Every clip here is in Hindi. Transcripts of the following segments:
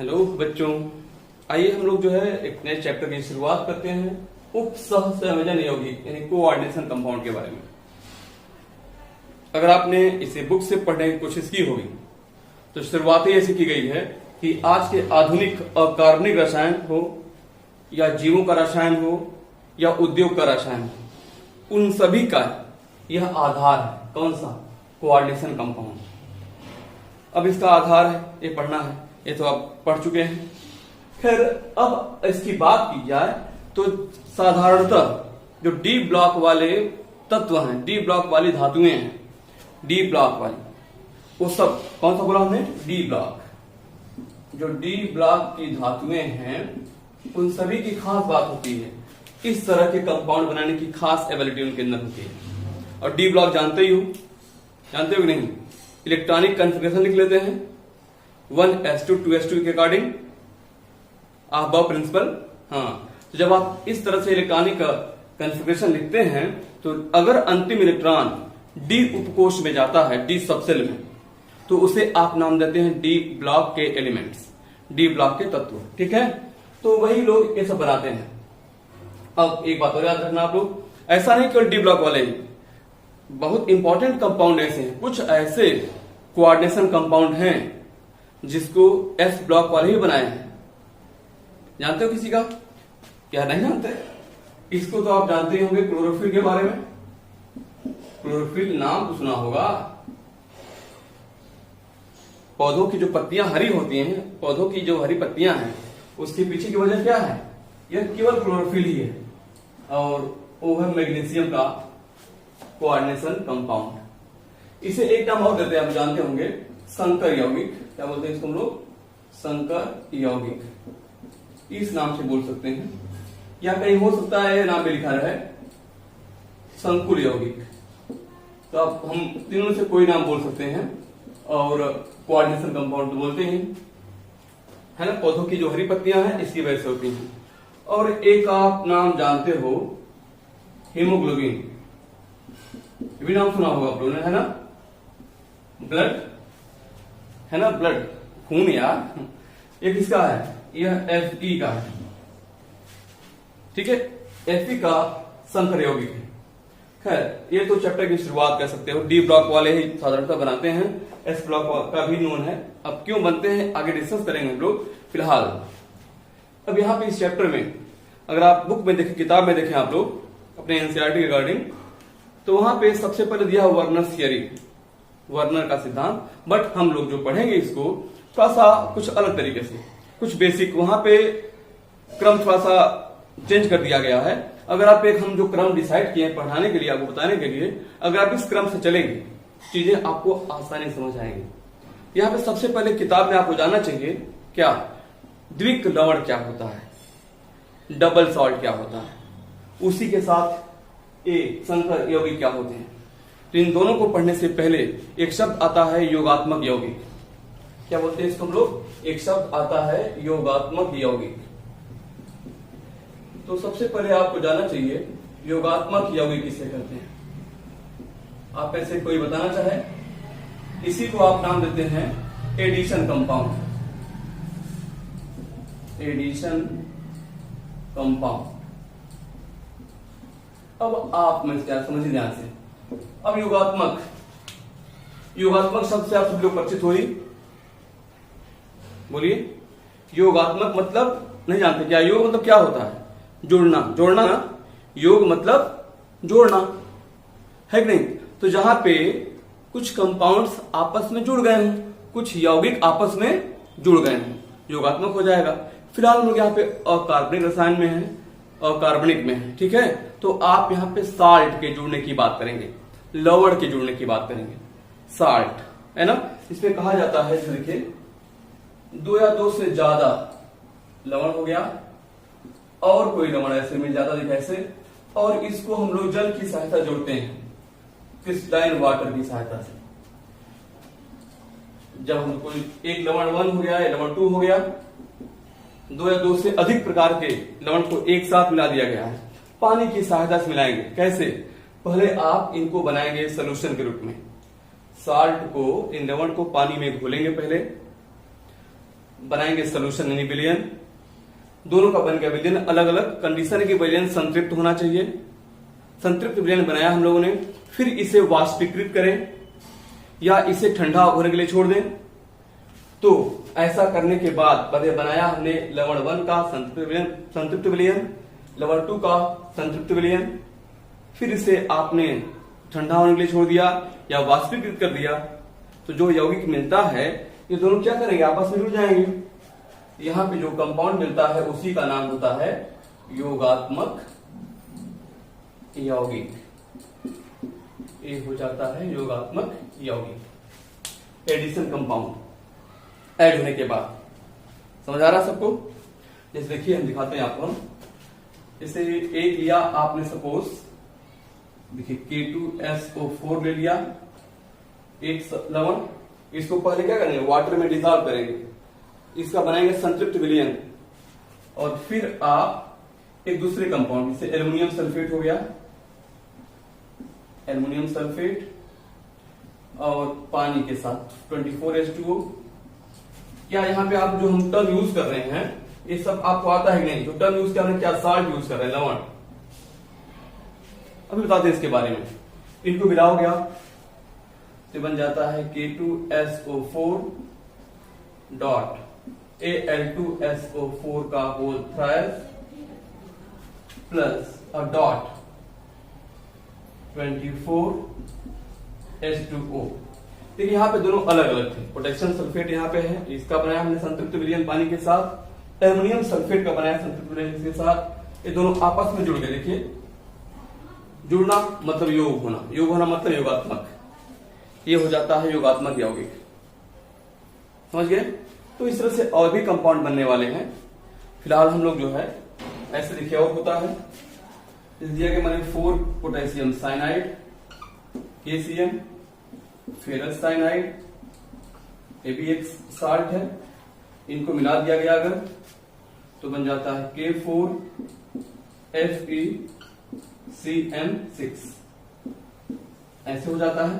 हेलो बच्चों, आइए हम लोग जो है एक नए चैप्टर की शुरुआत करते हैं उप सह संयोजन यौगिक यानी कोऑर्डिनेशन कंपाउंड के बारे में। अगर आपने इसे बुक से पढ़ने की कोशिश की होगी तो शुरुआत ही ऐसी की गई है कि आज के आधुनिक अकार्बनिक रसायन हो या जीवों का रसायन हो या उद्योग का रसायन हो, उन सभी का यह आधार है। कौन सा? Coordination compound. अब इसका आधार है, ये पढ़ना है, ये तो आप पढ़ चुके हैं। फिर अब इसकी बात की जाए तो साधारणतः जो डी ब्लॉक वाले तत्व हैं, डी ब्लॉक वाली धातुएं हैं, डी ब्लॉक वाली, वो सब कौन सा बोला हमने? D block. जो डी ब्लॉक की धातुएं हैं उन सभी की खास बात होती है, इस तरह के कंपाउंड बनाने की खास एबिलिटी उनके अंदर होती है। और डी ब्लॉक जानते हो कि नहीं? इलेक्ट्रॉनिक कॉन्फ़िगरेशन लिख लेते हैं 1s2 2s2 के अकॉर्डिंग आहबा प्रिंसिपल। हाँ, तो जब आप इस तरह से इलेक्ट्रॉनिक कॉन्फ़िगरेशन लिखते हैं तो अगर अंतिम इलेक्ट्रॉन डी उपकोष में जाता है, डी सबसेल में, तो उसे आप नाम देते हैं डी ब्लॉक के एलिमेंट्स, डी ब्लॉक के तत्व। ठीक है, तो वही लोग ये सब बनाते हैं। अब एक बात और याद रखना आप लोग, ऐसा नहीं केवल डी ब्लॉक वाले ही, बहुत इंपॉर्टेंट कंपाउंड ऐसे हैं, कुछ ऐसे कोऑर्डिनेशन कंपाउंड हैं जिसको एस ब्लॉक वाले ही बनाए हैं। जानते हो किसी का? क्या नहीं जानते? इसको तो आप जानते ही होंगे, क्लोरोफिल के बारे में। क्लोरोफिल नाम तो सुना होगा। पौधों की जो पत्तियां हरी होती हैं, पौधों की जो हरी पत्तियां हैं, उसके पीछे की वजह क्या है? यह केवल क्लोरोफिल ही है। और वो है मैग्नीशियम का कोऑर्डिनेशन कंपाउंड। इसे एक नाम और देते हैं, आप जानते होंगे, संकर यौगिक। क्या बोलते हैं इसको हम लोग? संकर यौगिक, इस नाम से बोल सकते हैं। या कहीं हो सकता है नाम में लिखा रहे संकुल यौगिक। तो आप हम तीनों से कोई नाम बोल सकते हैं। और कोऑर्डिनेशन कंपाउंड तो बोलते हैं, है ना? पौधों की जो हरी पत्तियां हैं इसकी वजह से होती हैं। और एक आप नाम जानते हो, हीमोग्लोबिन। ये भी नाम सुना होगा आप लोगों ने, है ना? ब्लड, है ना? ब्लड, खून यार। ये किसका है? यह Fe का है। ठीक है, Fe का संकर यौगिक है। खैर, ये तो चैप्टर की शुरुआत कर सकते हो। डी ब्लॉक वाले ही साधारणतः बनाते हैं, एस ब्लॉक का भी नोन है। अब क्यों बनते हैं आगे डिस्कस करेंगे हम लोग। फिलहाल अब यहाँ पे इस चैप्टर में अगर आप बुक में देखें, किताब में देखें आप लोग अपने एनसीईआरटी रिगार्डिंग, तो वहां पे सबसे पहले दिया वर्नर थियरी, वर्नर का सिद्धांत। बट हम लोग जो पढ़ेंगे इसको थोड़ा सा कुछ अलग तरीके से, कुछ बेसिक, वहां पे क्रम थोड़ा सा चेंज कर दिया गया है। अगर आप एक हम जो क्रम डिसाइड किए हैं पढ़ाने के लिए, आपको बताने के लिए, अगर आप इस क्रम से चलेंगे चीजें आपको आसानी समझ आएंगी। यहाँ पे सबसे पहले किताब में आपको जानना चाहिए क्या द्विक लवण क्या होता है, डबल सॉल्ट क्या होता है, उसी के साथ ए संकर यौगिक क्या होते हैं। तो इन दोनों को पढ़ने से पहले एक शब्द आता है योगात्मक यौगिक। क्या बोलते हैं इसको हम लोग? एक शब्द आता है योगात्मक यौगिक। तो सबसे पहले आपको जानना चाहिए योगात्मक यौगिक किसे कहते हैं। आप में से कोई बताना चाहे? इसी को आप नाम देते हैं एडिशन कंपाउंड, एडिशन कंपाउंड। अब आप में क्या समझिए ध्यान से। अब योगात्मक, योगात्मक शब्द से आप सब लोग परिचित हुई? बोलिए। योगात्मक मतलब नहीं जानते क्या? योग मतलब क्या होता है? जोड़ना, जोड़ना ना। योग मतलब जोड़ना, है कि नहीं? तो जहां पे कुछ कंपाउंड्स आपस में जुड़ गए हों, कुछ यौगिक आपस में जुड़ गए हों, योगात्मक हो जाएगा। फिलहाल हम लोग यहाँ पे अकार्बनिक रसायन में है, अकार्बनिक में है। ठीक है, तो आप यहाँ पे साल्ट के जुड़ने की बात करेंगे, लवण के जुड़ने की बात करेंगे। साल्ट, है ना? इसमें कहा जाता है, देखिए, दो या दो से ज्यादा लवण हो गया और कोई लवण ऐसे मिल जाता है ऐसे, और इसको हम लोग जल की सहायता जोड़ते हैं, क्रिस्टलाइन वाटर की सहायता से। जब हम कोई एक लवण 1 हो गया, लवण 2 हो गया, दो या दो से अधिक प्रकार के लवण को एक साथ मिला दिया गया है, पानी की सहायता से मिलाएंगे। कैसे? पहले आप इनको बनाएंगे सोल्यूशन के रूप में। साल्ट को, इन लवण को पानी में घोलेंगे पहले, बनाएंगे सोल्यूशन यानी विलयन, दोनों का बन गया विलयन। अलग अलग कंडीशन की विलयन संतृप्त होना चाहिए। संतृप्त विलयन बनाया हम लोगों ने, फिर इसे वाष्पीकृत करें या इसे ठंडा होने के लिए छोड़ दें। तो ऐसा करने के बाद बनाया हमने लवण 1 का संतृप्त विलयन, लवण 2 का संतृप्त विलयन, फिर इसे आपने ठंडा होने के लिए छोड़ दिया या वाष्पीकृत कर दिया। तो जो यौगिक मिलता है ये दोनों क्या करेंगे, आपस में जुड़ जाएंगे। यहाँ पे जो कंपाउंड मिलता है उसी का नाम होता है योगात्मक यौगिक। ये हो जाता है योगात्मक यौगिक, एडिशन कंपाउंड ऐड होने के बाद। समझ आ रहा सबको? जैसे देखिए हम दिखाते हैं आपको। जैसे एक लिया आपने सपोज, देखिए K2SO4 ले लिया, एक लवण, इसको पहले क्या करेंगे, वाटर में डिसॉल्व करेंगे, इसका बनाएंगे संतृप्त विलयन। और फिर आप एक दूसरे कंपाउंड, जैसे एल्युमिनियम सल्फेट हो गया, एल्युमिनियम सल्फेट और पानी के साथ 24H2O। क्या यहाँ पे आप जो हम टर्म यूज कर रहे हैं ये सब आपको आता है कि नहीं? जो टर्म यूज कर रहे हैं, क्या साल्ट यूज कर रहे हैं, लवण। अभी बताते हैं इसके बारे में। इनको मिलाओ गया तो बन जाता है K2SO4 डॉट Al2SO4 का होल थ्राइस प्लस और डॉट 24H2O। देखिए यहाँ पे दोनों अलग अलग थे। पोटेशियम सल्फेट यहाँ पे है, इसका बनाया हमने संतृप्त विलयन पानी के साथ। एल्युमिनियम सल्फेट का बनाया संतृप्त विलयन के साथ। ये दोनों आपस में जुड़ गए। देखिए जुड़ना मतलब योग होना, योग होना मतलब योगात्मक। ये हो जाता है योगात्मक यौगिक। समझ गए? तो इस तरह से और भी कंपाउंड बनने वाले हैं। फिलहाल हम लोग जो है ऐसे देखिए और होता है। दिया के मैंने 4 potassium cyanide KCN, ferrous cyanide, ये भी एक साल्ट है, इनको मिला दिया गया अगर तो बन जाता है K4FeCN6। ऐसे हो जाता है।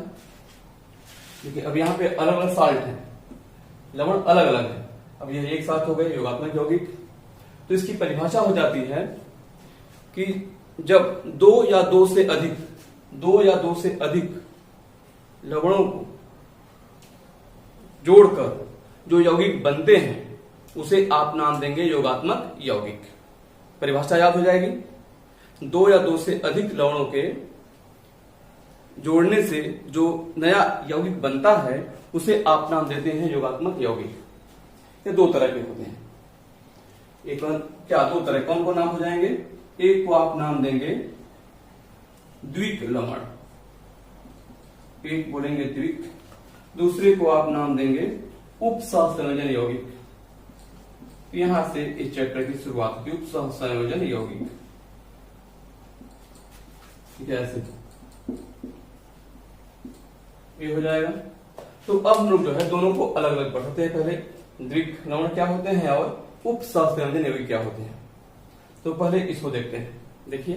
देखिए अब यहाँ पे अलग अलग साल्ट है, लवण अलग अलग है। अब ये एक साथ हो गए योगात्मक यौगिक। तो इसकी परिभाषा हो जाती है कि जब 2 या 2 से अधिक लवणों को जोड़कर जो यौगिक बनते हैं उसे आप नाम देंगे योगात्मक यौगिक। परिभाषा याद हो जाएगी। 2 या 2 से अधिक लवणों के जोड़ने से जो नया यौगिक बनता है उसे आप नाम देते हैं योगात्मक यौगिक। ये 2 तरह के होते हैं। एक क्या 2 तरह कौन कौन नाम हो जाएंगे? एक को आप नाम देंगे द्विक लवण, एक बोलेंगे द्विक, दूसरे को आप नाम देंगे उपसहसंयोजन यौगिक। यहां से इस चैप्टर की शुरुआत की, उपसहसंयोजन यौगिक। ठीक है, ऐसे ये हो जाएगा। तो अब हम लोग जो है दोनों को अलग अलग पढ़ते हैं। पहले द्विक लवण क्या होते हैं और उपसहसंयोजन यौगिक क्या होते हैं। तो पहले इसको देखते हैं। देखिए